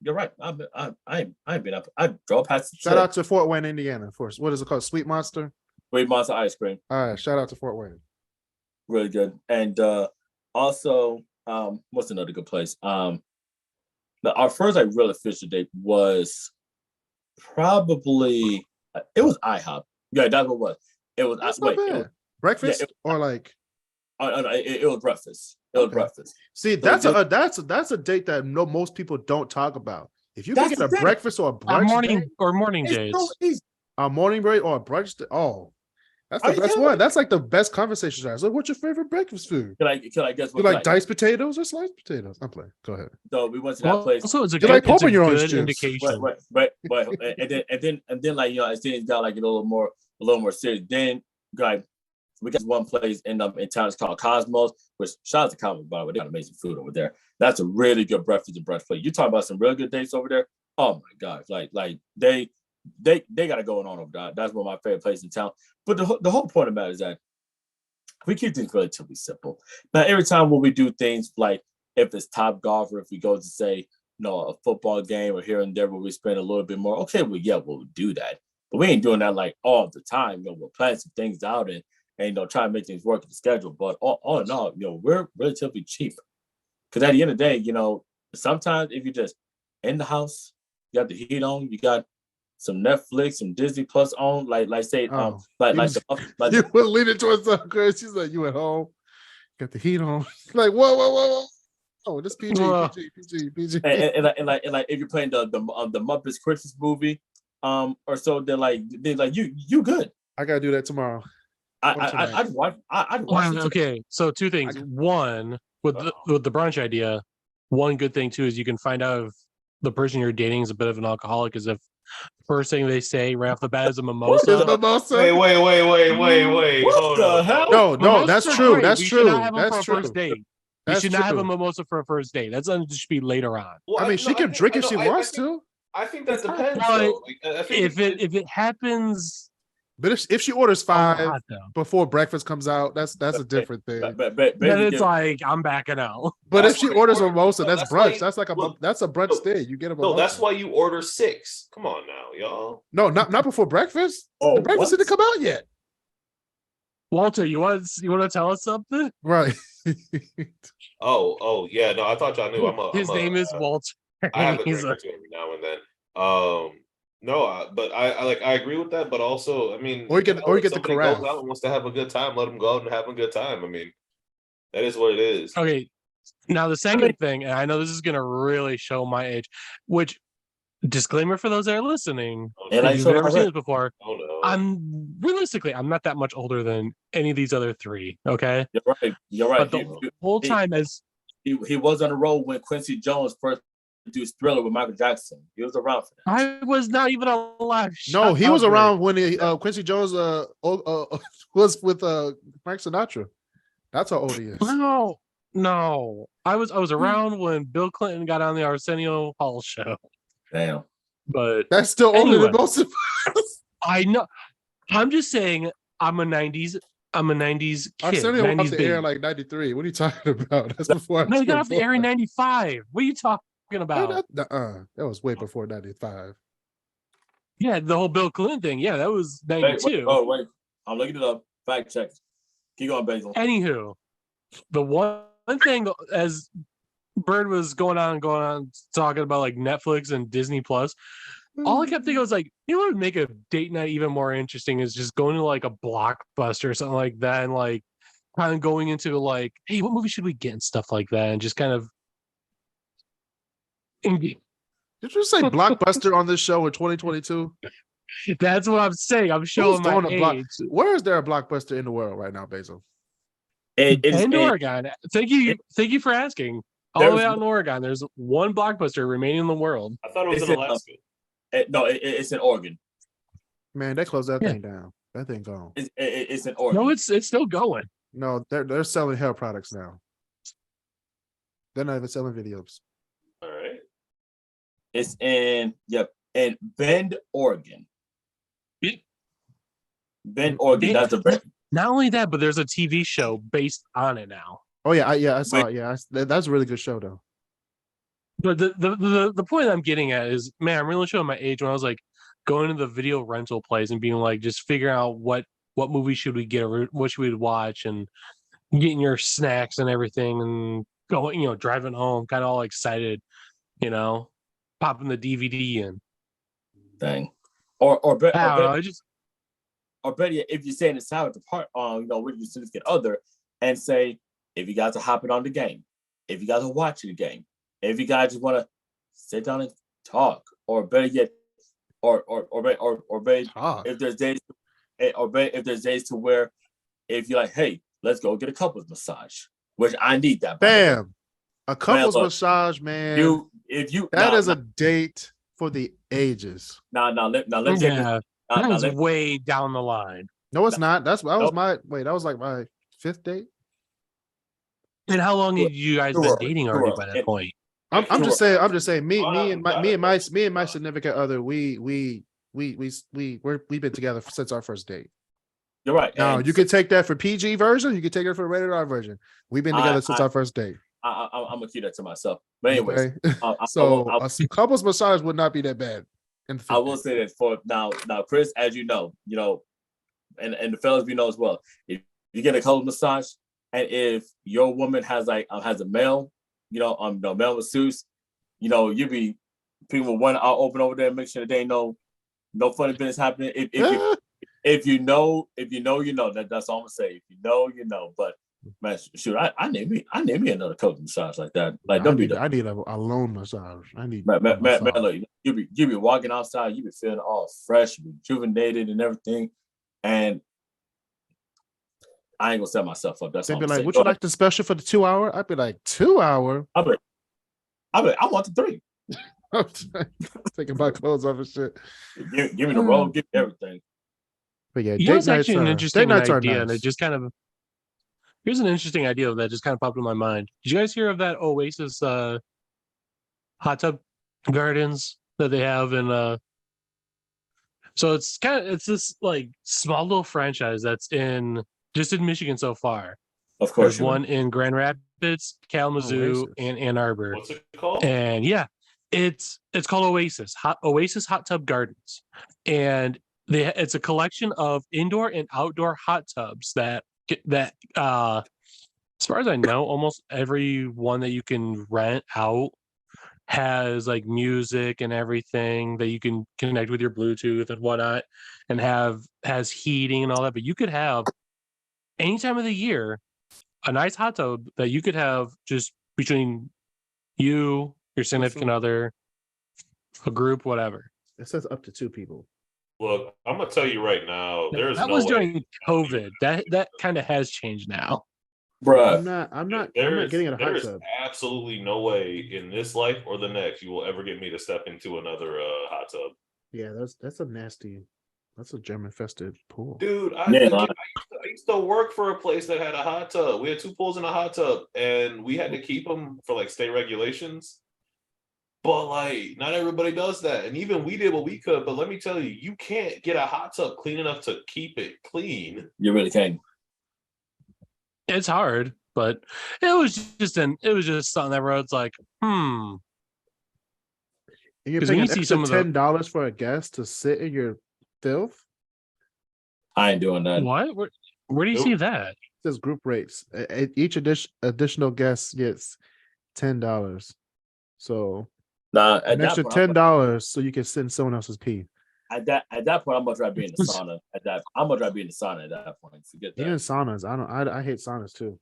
You're right. I've been up. I drove past. Shout out to Fort Wayne, Indiana. For what is it called? Sweet Monster. Sweet Monster ice cream. All right. Shout out to Fort Wayne. Really good. And also, what's another good place? Our first real official date was probably it was IHOP. Yeah, that's what it was. It was. That's not bad. Breakfast or like. It was breakfast. It was breakfast. See, that's a date that most people don't talk about. If you can get a breakfast or a brunch morning days, so easy. A morning break or a brunch, that's the best one. That's like the best conversation. Like, what's your favorite breakfast food? Can I guess what? You like diced potatoes or sliced potatoes? I'm playing. Go ahead. So we went to that place. Also, it's a good indication. Right. And then like as things got like a little more serious. Then like we got one place in town. It's called Cosmos, which shout out to Cosmos, by the way. They got amazing food over there. That's a really good breakfast and brunch place. You talk about some real good dates over there. Oh my gosh, like they got it going on over there. That's one of my favorite places in town. But the whole point about it is that we keep things relatively simple. But every time when we do things like if it's Top Golf or if we go to say, a football game or here and there where we spend a little bit more, okay, we'll do that. But we ain't doing that like all the time. We're planning some things out and try to make things work in the schedule. But all in all, we're relatively cheap. Because at the end of the day, sometimes if you're just in the house, you got the heat on, you got some Netflix, some Disney Plus on, like you were leaning towards the Chris. She's like, you at home, got the heat on, like whoa. Oh, this PG. And like if you're playing the Muppets Christmas movie, or so, they're like you good. I gotta do that tomorrow. I'd watch. Okay, so two things. One, with the brunch idea, one good thing too is you can find out if the person you're dating is a bit of an alcoholic. Is if first thing they say right off the bat is a mimosa. Wait. What the hell? No, that's true. That's true. That's true. First date. You should not have a mimosa for a first date. That's something that should be later on. Well, I mean, she can drink if she wants to. I think that depends. Though. If it happens, but if she orders 5 before breakfast comes out, that's a different thing. But then it's like I'm backing out. But if she orders a mimosa, that's brunch. That's like that's a brunch thing. You get a mimosa. No, that's why you order 6. Come on now, y'all. No, not before breakfast. The breakfast didn't come out yet. Walter, you want to tell us something? Right. Yeah. No, I thought y'all knew. His name is Walter. I have a drink or two every now and then. No, but I agree with that. But also, I mean, or you get the corral. Goes out and wants to have a good time. Let them go out and have a good time. I mean, that is what it is. Okay. Now the second thing, and I know this is gonna really show my age, which disclaimer for those that are listening, and I've never seen this before. Oh no. I'm not that much older than any of these other 3. Okay. You're right. But the whole time as he was on the road when Quincy Jones first produced Thriller with Michael Jackson. He was around for that. I was not even alive. No, he was around when Quincy Jones was with Frank Sinatra. That's how old he is. No. I was around when Bill Clinton got on the Arsenio Hall show. Damn. But that's still older than most of us. I know. I'm just saying I'm a 90s kid. Arsenio went off the air like 93. What are you talking about? That's before. No, he got off the air in 95. What are you talking about? That was way before 95. Yeah, the whole Bill Clinton thing. Yeah, that was 92. Wait. I'm looking it up. Fact check. Keep going, Basil. Anywho, the one thing as Bird was going on talking about like Netflix and Disney Plus, all I kept thinking was like, what would make a date night even more interesting is just going to like a Blockbuster or something like that, and like kind of going into like, hey, what movie should we get and stuff like that, and just kind of. Did you say Blockbuster on this show in 2022? That's what I'm saying. I'm showing my age. Where is there a Blockbuster in the world right now, Basil? In Oregon. Thank you for asking. All the way out in Oregon, there's one Blockbuster remaining in the world. I thought it was in Alaska. It's in Oregon. Man, they closed that thing down. That thing gone. It's in Oregon. No, it's still going. No, they're selling hair products now. They're not even selling videos. All right. It's in Bend, Oregon. Bend, Oregon. That's a brand. Not only that, but there's a TV show based on it now. Oh yeah, I saw it. Yeah, that's a really good show though. But the point I'm getting at is, man, I'm really showing my age when I was like going to the video rental place and being like, just figuring out what movie should we get or what should we watch, and getting your snacks and everything and going, driving home, kind of all excited, popping the DVD in. Dang. Or better yet, if you're saying it's out the part, with your significant other, and say, if you guys are hopping on the game, if you guys are watching the game, if you guys just want to sit down and talk, or better yet, if there's days, if there's days to where, if you're like, hey, let's go get a couples massage, which I need that. Bam, a couples massage, man. That is a date for the ages. Let's that's way down the line. No, it's not. That was like my 5th date. And how long had you guys been dating already by that point? I'm just saying. Me and my significant other. We've been together since our first date. You're right. Now you can take that for PG version. You can take it for rated R version. We've been together since our first date. I'm gonna keep that to myself. But anyways, okay. So a couples massage would not be that bad. I will say that for now, Chris, as you know, and the fellas we know as well. If you get a couples massage, and if your woman has a male, male masseuse, you be people want to open over there, make sure that they ain't no funny business happening. If you know, you know. That's all I'm gonna say. If you know, you know. But man, shoot, I need me another coaching massage like that. Like, I need a lone massage. I need man, look, you be walking outside, you be feeling all fresh, rejuvenated, and everything. And I ain't gonna set myself up. That's they'd all be I'm like, saying. "Would you like the special for the 2 hour?" I'd be like, 2 hour. I want the 3. Taking my clothes off and shit. Give me the roll, give me everything. But yeah, it's actually an interesting idea, and it just kind of here's an interesting idea that just kind of popped in my mind. Did you guys hear of that Oasis hot tub gardens that they have in so it's this like small little franchise that's just in Michigan so far. Of course. There's one in Grand Rapids, Kalamazoo, and Ann Arbor. What's it called? And yeah, it's called Oasis Hot Tub Gardens. And it's a collection of indoor and outdoor hot tubs that as far as I know, almost every one that you can rent out has like music and everything that you can connect with your Bluetooth and whatnot, and has heating and all that. But you could have any time of the year a nice hot tub that you could have just between you, your significant other, a group, whatever. It says up to 2 people. Look, I'm gonna tell you right now. That was during COVID. That kind of has changed now. Bruh. I'm not getting in a hot tub. There's absolutely no way in this life or the next you will ever get me to step into another hot tub. Yeah, that's a German-infested pool. Dude, I used to work for a place that had a hot tub. We had 2 pools in a hot tub, and we had to keep them for like state regulations. But like, not everybody does that. And even we did what we could. But let me tell you, you can't get a hot tub clean enough to keep it clean. You really can't. It's hard, but it was just something that road's like, And you're paying an extra $10 for a guest to sit in your filth? I ain't doing that. What? Where do you see that? It says group rates. Each additional guest gets $10. So an extra $10 so you can sit in someone else's pee. At that point, I'm much rather be in the sauna. I'm much rather be in the sauna at that point. Forget that. Even saunas, I hate saunas too.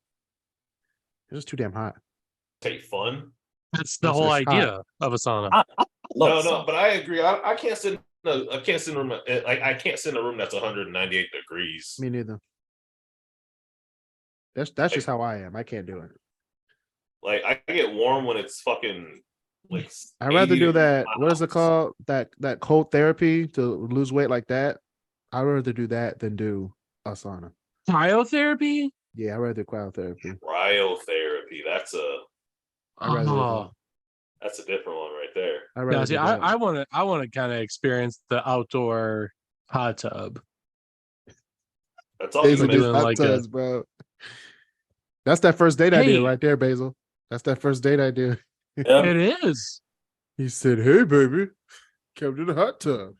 It's just too damn hot. Take fun. That's the whole idea of a sauna. I love no, but I agree. I can't sit. I can't sit in a room. I can't sit in a room that's 198 degrees. Me neither. That's just how I am. I can't do it. Like, I get warm when it's fucking like. I'd rather do that. What is it called? That cold therapy to lose weight like that. I'd rather do that than do a sauna. Cryotherapy? Yeah, I'd rather do cryotherapy. Cryotherapy. That's a. That's a different one right there. I want to kind of experience the outdoor hot tub. That's all you do. Hot tubs, bro. That's that first date idea right there, Basil. That's that first date idea. Yeah. It is. He said, "Hey, baby, come to the hot tub."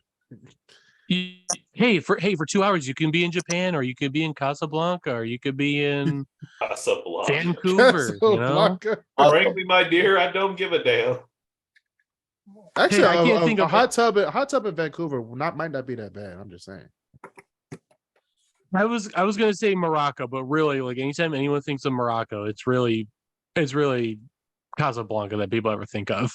Hey, for 2 hours, you can be in Japan, or you could be in Casablanca, or you could be in Vancouver. Frankly, my dear, I don't give a damn. Actually, I can't think of a hot tub in Vancouver might not be that bad. I'm just saying. I was gonna say Morocco, but really, like, anytime anyone thinks of Morocco, it's really Casablanca that people ever think of.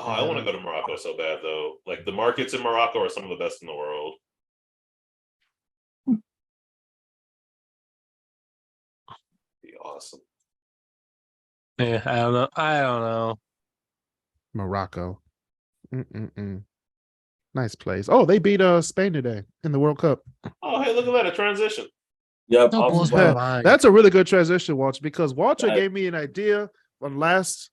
I want to go to Morocco so bad, though. Like, the markets in Morocco are some of the best in the world. Be awesome. Yeah, I don't know. Morocco. Nice place. Oh, they beat Spain today in the World Cup. Oh, hey, look at that, a transition. Yep. That's a really good transition, Walter, because Walter gave me an idea on last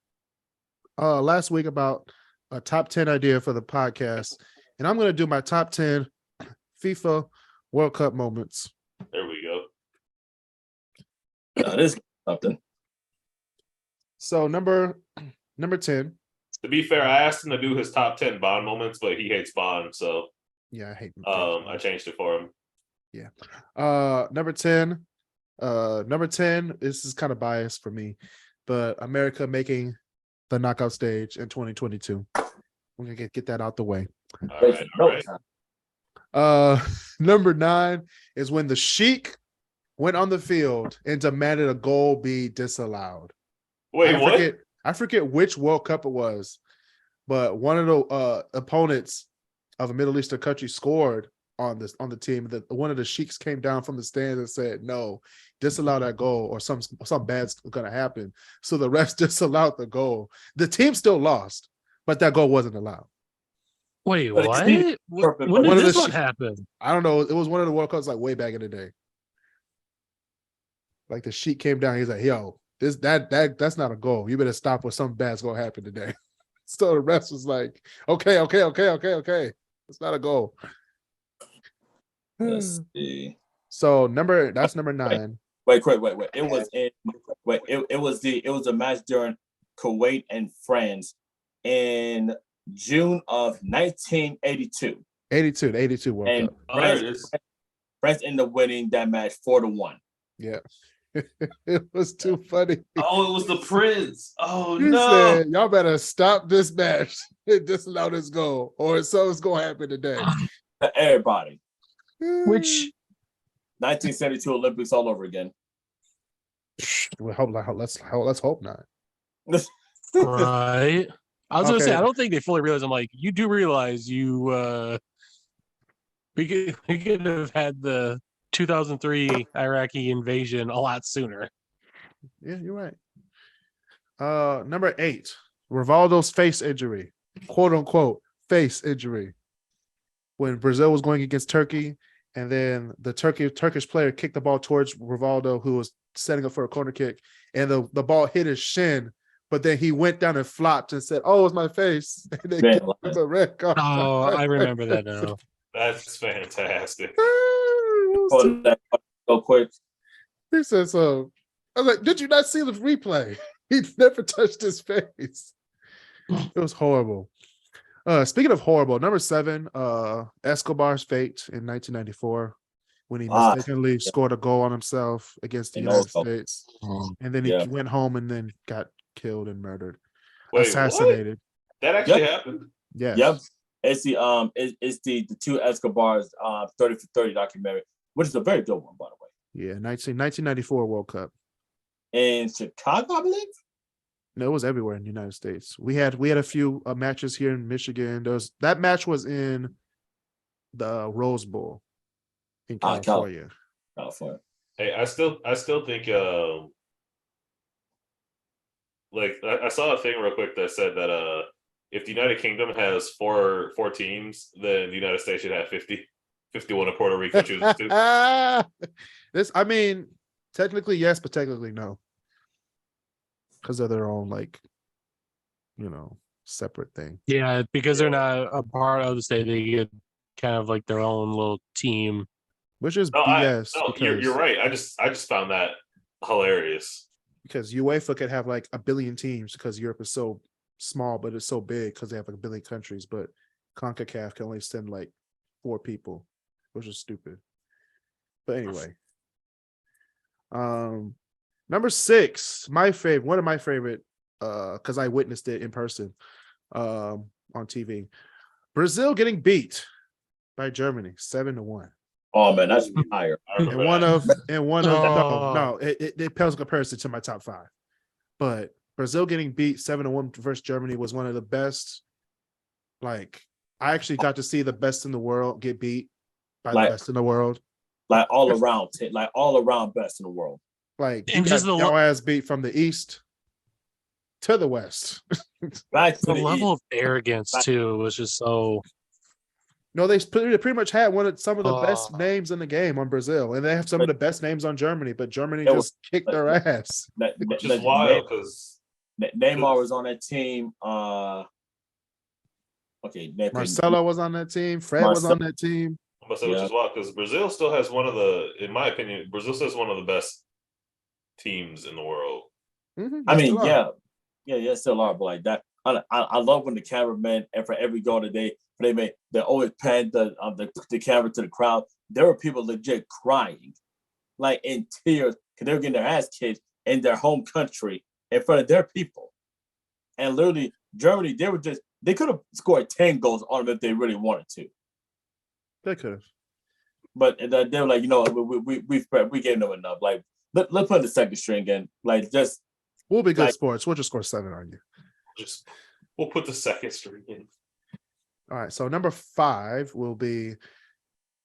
week about a top 10 idea for the podcast. And I'm going to do my top 10 FIFA World Cup moments. There we go. No, this is something. So number 10. To be fair, I asked him to do his top 10 Bond moments, but he hates Bond, so yeah, I hate. I changed it for him. Yeah. Number 10. Number 10. This is kind of biased for me, but America making the knockout stage in 2022. We're gonna get that out the way. All right. Number 9 is when the Sheik went on the field and demanded a goal be disallowed. Wait, what? I forget which World Cup it was, but one of the opponents of a Middle Eastern country scored on the team. That one of the Sheiks came down from the stands and said, "No, disallow that goal, or some bad's gonna happen." So the refs disallowed the goal. The team still lost, but that goal wasn't allowed. Wait, what? When did this one happen? I don't know. It was one of the World Cups like way back in the day. Like the Sheik came down, he's like, "Yo, that's not a goal. You better stop, or something bad's gonna happen today." So the rest was like, okay. It's not a goal. Let's see. So that's number 9. Wait. It was a match during Kuwait and France in June of 1982. 82 World Cup. France ended up winning that match 4-1. Yeah. It was too funny. Oh, it was the Prince. Oh, he said, y'all better stop this match and disallow this goal, or something's going to happen today. Everybody. Which 1972 Olympics all over again. Let's hope not. Right. I was gonna say, I don't think they fully realize. I'm like, you do realize we could have had the 2003 Iraqi invasion a lot sooner. Yeah, you're right. Number 8, Rivaldo's face injury, quote unquote face injury, when Brazil was going against Turkey, and then the Turkish player kicked the ball towards Rivaldo, who was setting up for a corner kick, and the ball hit his shin, but then he went down and flopped and said, "Oh, it's my face." And they gave him a red card. Oh, I remember that now. That's fantastic. Go quick. He said so. I was like, "Did you not see the replay? He never touched his face." It was horrible. Speaking of horrible, number 7, Escobar's fate in 1994, when he mistakenly scored a goal on himself against the United States, and then he went home and then got killed and murdered, assassinated. What? That actually happened? Yeah. Yep. It's the two Escobars 30 for 30 documentary, which is a very good one, by the way. Yeah, 1994 World Cup. In Chicago, I believe? No, it was everywhere in the United States. We had a few matches here in Michigan. That match was in the Rose Bowl in California. California. Hey, I still think like I saw a thing real quick that said that if the United Kingdom has four teams, then the United States should have 51 if Puerto Rico chooses to. Technically yes, but technically no. Because of their own, separate thing. Yeah, because they're not a part of the state, they get kind of like their own little team. Which is BS. You're right. I just found that hilarious. Because UEFA could have like a billion teams because Europe is so small, but it's so big because they have like a billion countries. But CONCACAF can only send like 4 people, which is stupid. But anyway. Number 6, one of my favorite, because I witnessed it in person on TV. Brazil getting beat by Germany 7-1. Oh man, that's higher. It pales in comparison to my top 5. But Brazil getting beat 7-1 versus Germany was one of the best. Like, I actually got to see the best in the world get beat by the best in the world. Like all around best in the world. Like, you got your ass beat from the east to the west. The level of arrogance too was just so. No, they pretty much had some of the best names in the game on Brazil, and they have some of the best names on Germany, but Germany just kicked their ass. Which is wild because Neymar was on that team. Marcelo was on that team. Fred was on that team. Which is wild because Brazil still has in my opinion, Brazil still has one of the best teams in the world. Mm-hmm. I mean, still are, but like that. I love when the cameraman, and for every goal that they always pan the camera to the crowd. There were people legit crying, like in tears, because they were getting their ass kicked in their home country in front of their people. And literally, Germany, they could have scored 10 goals on them if they really wanted to. They could have. But they were like, we gave them enough. Like, let's put the second string in. Like, just we'll be good sports. We'll just score 7 on you. We'll put the second string in. All right. So number 5 will be.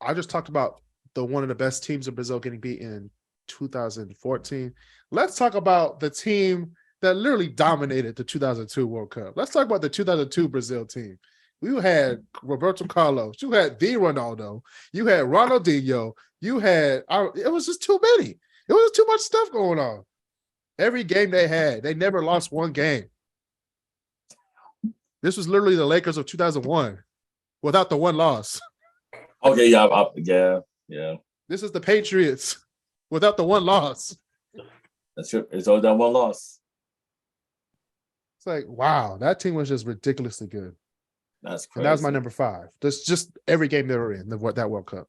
I just talked about one of the best teams in Brazil getting beat in 2014. Let's talk about the team that literally dominated the 2002 World Cup. Let's talk about the 2002 Brazil team. You had Roberto Carlos. You had the Ronaldo. You had Ronaldinho. You had it was just too many. It was too much stuff going on. Every game they had, they never lost one game. This was literally the Lakers of 2001 without the one loss. Okay, yeah. This is the Patriots without the one loss. That's true. It's all that one loss. It's like, wow, that team was just ridiculously good. That's crazy. And that was my number 5. That's just every game they were in that World Cup.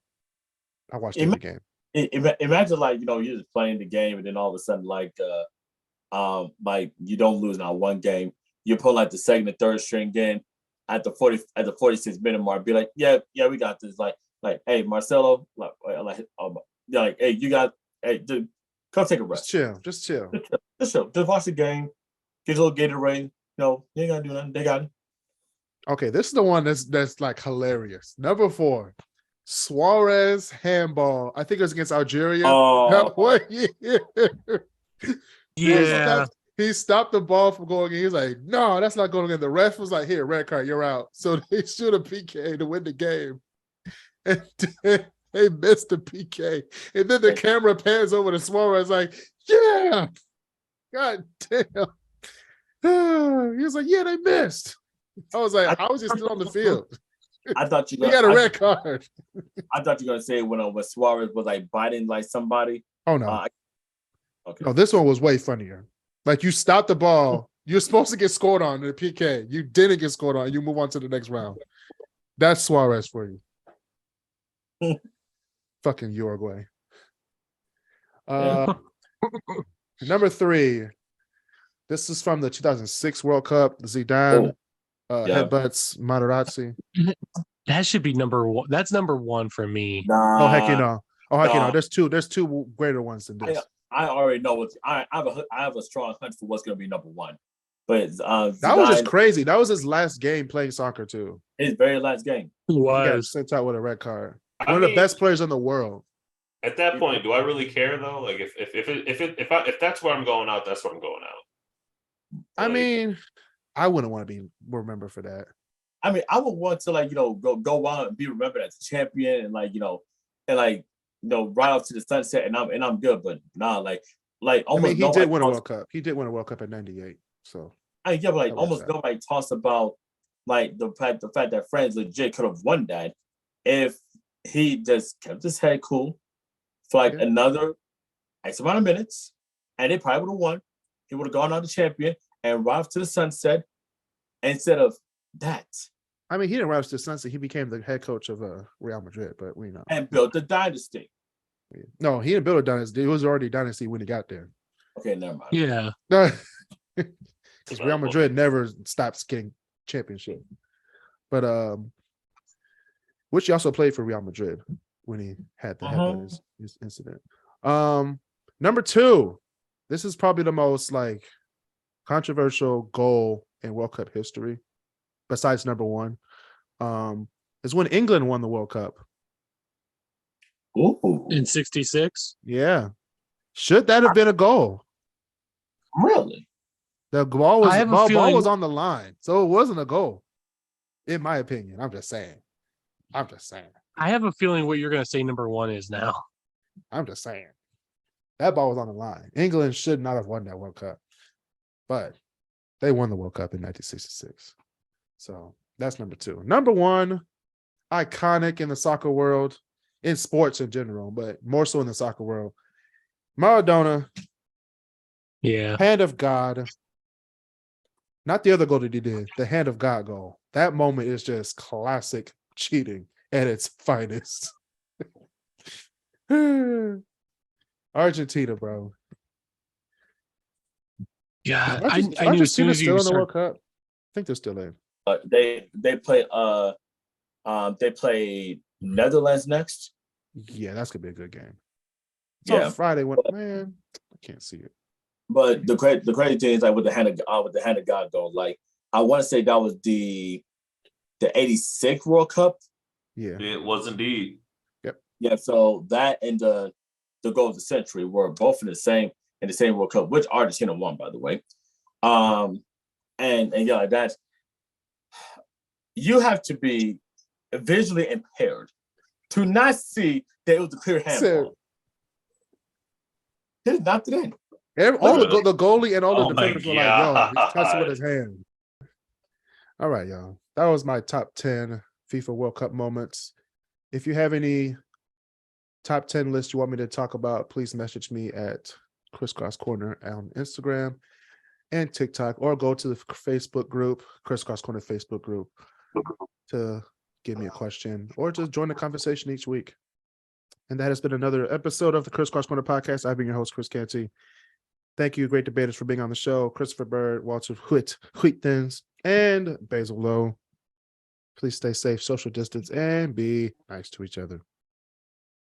I watched every game. Imagine you're just playing the game and then all of a sudden you don't lose not one game. You pull the second and third string in at the 46th minute mark. Be like, yeah, we got this. Like, hey, Marcelo, hey, dude, come take a rest. Just chill. Just watch the game. Get a little Gatorade. You ain't gotta do nothing. They got it. Okay, this is the one that's like hilarious. Number 4, Suarez handball. I think it was against Algeria. Oh, yeah. He stopped the ball from going in. He was like, no, that's not going in. The ref was like, here, red card, you're out. So they shoot a PK to win the game. And they missed the PK. And then the camera pans over to Suarez like, yeah. God damn. He was like, yeah, they missed. I was like, how is he still on the field? I thought he got a red card. I thought you were gonna say when Suarez was biting somebody. Oh no. Okay. No, this one was way funnier. Like, you stopped the ball. You're supposed to get scored on in the PK. You didn't get scored on. You move on to the next round. That's Suarez for you. Fucking Uruguay. Number 3. This is from the 2006 World Cup. Zidane headbutts Materazzi. That should be number 1. That's number 1 for me. Nah, oh heck you know. There's two greater ones than this. I already know I have a strong hunch for what's going to be number 1. But Zidane, that was just crazy. That was his last game playing soccer too. His very last game. He got sent out with a red card. One of the best players in the world. At that point, do I really care though? Like if that's where I'm going out, that's where I'm going out. I mean, I wouldn't want to be remembered for that. I mean, I would want to go on and be remembered as a champion and right off to the sunset and I'm good, but nah, almost. He did win a World Cup. He did win a World Cup in '98. So almost nobody talks about the fact that France legit could have won that if he just kept his head cool for another X amount of minutes, and they probably would have won. He would have gone out the champion and right off to the sunset instead of that. I mean, he didn't rise to the sunset. He became the head coach of Real Madrid, but we know. And built a dynasty. No, he didn't build a dynasty. It was already a dynasty when he got there. Okay, never mind. Yeah. Because Real Madrid never stops getting championship. But which he also played for Real Madrid when he had his incident. Number 2, this is probably the most controversial goal in World Cup history, besides number 1. Is when England won the World Cup. Ooh. In 66? Yeah. Should that have been a goal? Really? The ball was on the line, so it wasn't a goal, in my opinion. I'm just saying. I have a feeling what you're going to say number 1 is now. I'm just saying. That ball was on the line. England should not have won that World Cup, but they won the World Cup in 1966. So that's number 2. Number 1, iconic in the soccer world, in sports in general, but more so in the soccer world. Maradona, hand of God. Not the other goal that he did, the hand of God goal. That moment is just classic cheating at its finest. Argentina, bro. Yeah, I knew as soon as you still in the World Cup. I think they're still in. They play Netherlands next. Yeah, that's gonna be a good game. It's on Friday. Man, I can't see it. But the crazy thing is, like, with the hand of God though, like, I want to say that was the '86 World Cup. Yeah, it was indeed. Yep. Yeah. So that and the goal of the century were both in the same World Cup, which Argentina won, by the way. And yeah, that's, you have to be visually impaired to not see that it was a clear handball. He knocked it in. All the goalie and all the defenders were like, yo, he's touching with his hand. All right, y'all. That was my top 10 FIFA World Cup moments. If you have any top 10 lists you want me to talk about, please message me at Crisscross Corner on Instagram and TikTok, or go to the Facebook group, Crisscross Corner Facebook group, to give me a question or just join the conversation each week. And that has been another episode of the Crisscross Corner podcast. I've been your host, Chris Canty. Thank you, great debaters, for being on the show. Christopher Bird, Walter Huitens, and Basil Lowe. Please stay safe, social distance, and be nice to each other.